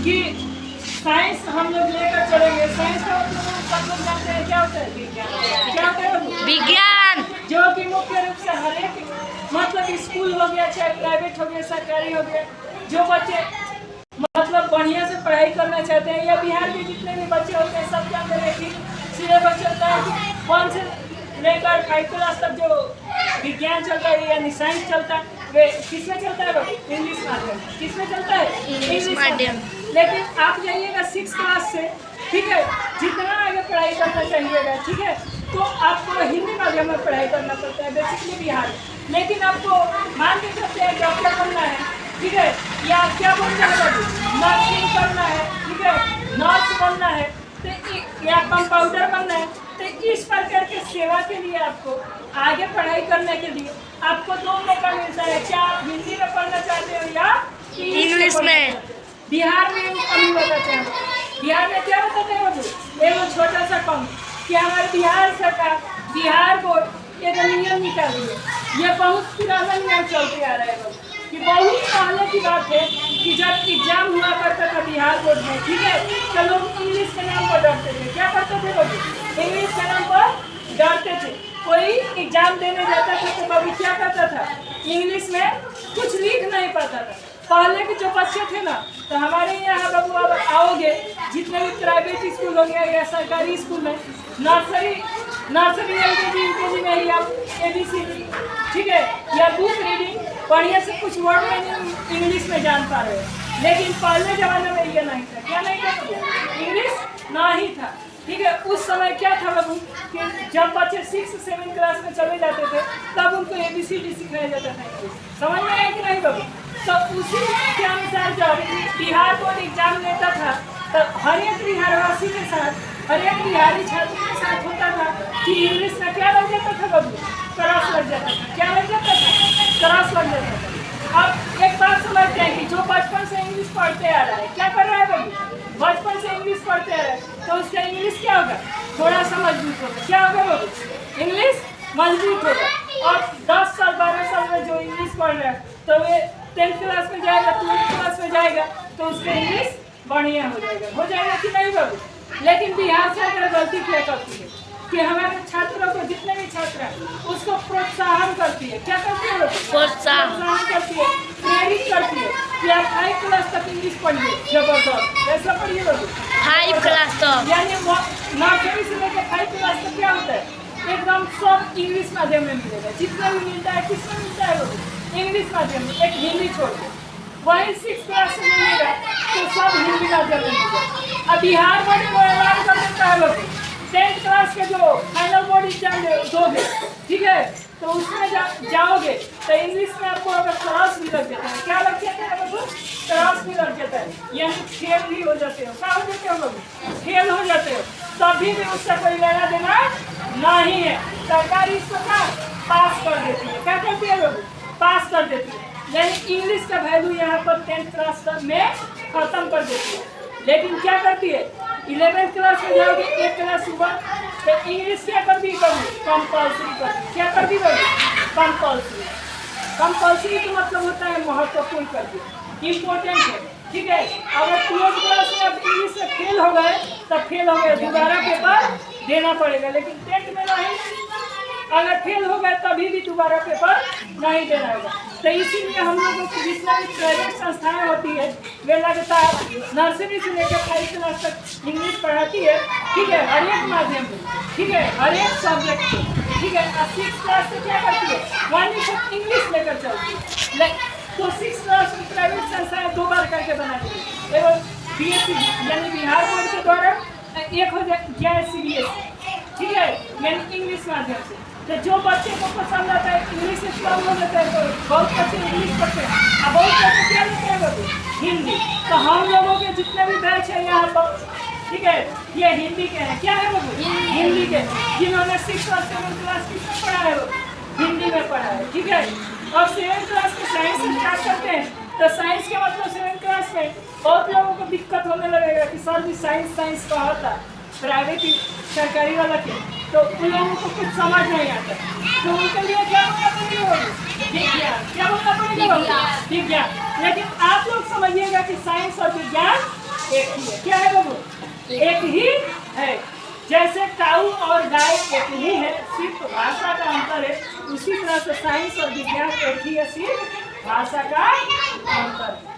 कि साइंस हम लोग लेकर चलेंगे। साइंस का मतलब सब लोग जानते हैं क्या होता है, विज्ञान। क्या होता है? विज्ञान, जो कि मुख्य रूप से हर एक मतलब स्कूल हो गया, चाहे प्राइवेट हो गया, सरकारी हो गया, जो बच्चे मतलब बढ़िया से पढ़ाई करना चाहते हैं, या बिहार के जितने भी बच्चे होते हैं सब जानते हैं कि सिलेबस चलता है कि 1 से लेकर 5 क्लास तक जो विज्ञान चलता है यानी साइंस चलता है, वे किसमें चलता है? इंग्लिश माध्यम। किसमें चलता है? इंग्लिश माध्यम। लेकिन आप जाइएगा 6 क्लास से, ठीक है, जितना आगे पढ़ाई करना चाहिएगा, ठीक है, तो आपको हिंदी माध्यम में पढ़ाई करना पड़ता है बेसिकली बिहार। लेकिन आपको मान के चलते हैं डॉक्टर बनना है, ठीक है, या क्या बनना है, नर्सिंग करना है, ठीक है, नर्स बनना है, तो या कंपाउंडर बनना है, तो इस प्रकार के सेवा के लिए आपको आगे पढ़ाई करने के लिए आपको 2 मौका मिलता है। क्या आप हिंदी में पढ़ना चाहते हो या इंग्लिश में? बिहार में कमी बताते हैं। बिहार में क्या बताते हैं बाबू? एक छोटा सा कम कि हमारे बिहार सरकार, बिहार बोर्ड एक नियम निकाली है। ये बहुत पुराना नियम चलते आ रहा है बाबू, कि बहुत पहले की बात है कि जब एग्जाम हुआ करता था बिहार बोर्ड में, ठीक है, तो लोग इंग्लिश के नाम पर डरते थे। क्या करते थे बाबू? इंग्लिश के नाम पर डरते थे। कोई एग्जाम देने जाता था तो बाबू क्या करता था? इंग्लिश में कुछ लिख नहीं पाता था। पहले के जो बच्चे थे ना, तो हमारे यहाँ बाबू अब आओगे जितने भी प्राइवेट स्कूल हो गया या सरकारी स्कूल में, नर्सरी LKG UKG में ही आप ABCD, ठीक है, या बुक रीडिंग बढ़िया से कुछ वर्ड में इंग्लिश में जान पा रहे हो। लेकिन पहले जमाने में ये नहीं था। क्या नहीं था? इंग्लिश नहीं था, ठीक है। उस समय क्या था बाबू कि जब बच्चे 6 से 7 क्लास में चले जाते थे तब उनको ABCD सिखाया जाता था। समझ में आया कि नहीं बाबू? तो उसी के अनुसार जब बिहार बोर्ड एग्जाम लेता था तो हर एक बिहारवासी के साथ, हर एक बिहारी छात्र के साथ होता था कि इंग्लिश में क्या लग जाता था बाबू? क्रॉस लग जाता था। क्या लग जाता था? क्रॉस लग जाता था। अब एक बात समझते हैं कि जो बचपन से इंग्लिश पढ़ते आ रहा है, क्या कर रहा है बाबू? बचपन से इंग्लिश पढ़ते आ रहा है, तो उसका इंग्लिश क्या होगा? थोड़ा सा मजबूत होगा। क्या होगा बाबू? इंग्लिश मजबूत होगा। और 10 साल 12 साल में जो इंग्लिश पढ़ रहा है तो वे 10th क्लास में जाएगा, 12th क्लास में जाएगा तो उसका इंग्लिश बढ़िया हो जाएगा कि नहीं बाबू? लेकिन बिहार सरकार गलती क्या करती है कि हमारे छात्रों को, जितने भी छात्र हैं उसको प्रोत्साहन करती है। क्या करती है? प्रोत्साहन करती है, प्रेरित करती है कि आप 5 क्लास तक इंग्लिश पढ़िए, जबरदस्त ऐसा पढ़िए बाबू। 5 क्लास तक यानी नर्सरी से लेकर 5 क्लास तक क्या होता है? एकदम सब इंग्लिश माध्यम में मिलेगा। जितना भी मिलता है किसमें मिलता है बाबू? इंग्लिश माध्यम में, एक हिंदी छोड़ के। वही 6 क्लास से मिलेगा तो सब हिंदी माध्यम में मिलेगा। अब बिहार बोर्ड को ऐलान कर देता है बाबू 10th क्लास के जो फाइनल बोर्ड एग्जाम दोगे, ठीक है, तो उसमें जाओगे तो इंग्लिश में आपको अगर क्रॉस भी लग जाता है, क्या लग जाता है बाबू? क्रॉस भी लग जाता है, यानी फेल भी हो जाते हो। क्या हो जाते हो बाबू? फेल हो जाते हो। तभी भी उससे कोई लेना देना नहीं है। सरकार इसको क्या पास कर देती है? क्या करती है बाबू? पास कर देती है। यानी इंग्लिश का वैल्यू यहाँ पर 10th क्लास में खत्म कर देती है। लेकिन क्या करती है? 11th क्लास में जाओगे, 1 क्लास सुबह, तो इंग्लिश क्या कर दी बाबू? कंपल्सरी कर दी। क्या कर दी बाबू? कंपल्सरी। कंपल्सरी का मतलब होता है महत्वपूर्ण कर दी, इम्पोर्टेंट है, ठीक है। अगर 12th क्लास में आप इंग्लिश में फेल हो गए तब फेल हो गए, दोबारा पेपर देना पड़ेगा। लेकिन 10th में नहीं, अगर फेल हो गए तभी भी दोबारा पेपर नहीं देना होगा। तो इसीलिए हम लोगों की जितना भी प्राइवेट संस्थाएं होती है वे लगातार नर्सरी से लेकर 5 क्लास तक इंग्लिश पढ़ाती है, ठीक है, हर एक माध्यम में, ठीक है, हर एक सब्जेक्ट में, ठीक है। 6 क्लास से क्या करती है? 1 तक इंग्लिश लेकर चलती है। तो 6 क्लास में प्राइवेट संस्थाएं 2 बार करके बनाती है। एवं BSc यानी बिहार बोर्ड के द्वारा एक हो जाए CBSE, ठीक है, यानी इंग्लिश माध्यम से। तो जो बच्चे को पसंद आता है इंग्लिश से स्ट्रॉन्ग हो जाता है, तो बहुत बच्चे इंग्लिश पढ़ते हैं और बहुत बच्चे क्या लेते हैं बाबू? हिंदी। तो हम लोगों के जितने भी बैच है यहाँ पर, ठीक है, ये हिंदी के हैं। क्या है बाबू? हिंदी के, जिन्होंने 6 और 7 क्लास किसमें पढ़ा है बाबू? हिंदी में पढ़ा है, ठीक है। और 7 क्लास में साइंस से स्टार्ट करते हैं, तो साइंस के मतलब 7 क्लास में बहुत लोगों को दिक्कत होने लगेगा कि सर भी साइंस कहा था प्राइवेट सरकारी वाला के, तो उन लोगों को कुछ समझ नहीं आता। तो उनके लिए क्या बोलना पड़ेगा? विज्ञान। क्या बोलना पड़ेगा? विज्ञान। लेकिन आप लोग समझिएगा कि साइंस और विज्ञान एक ही है। क्या है बाबू? एक ही है। जैसे काऊ और गाय एक ही है, सिर्फ भाषा का अंतर है, उसी तरह से साइंस और विज्ञान एक ही है, सिर्फ भाषा का अंतर है।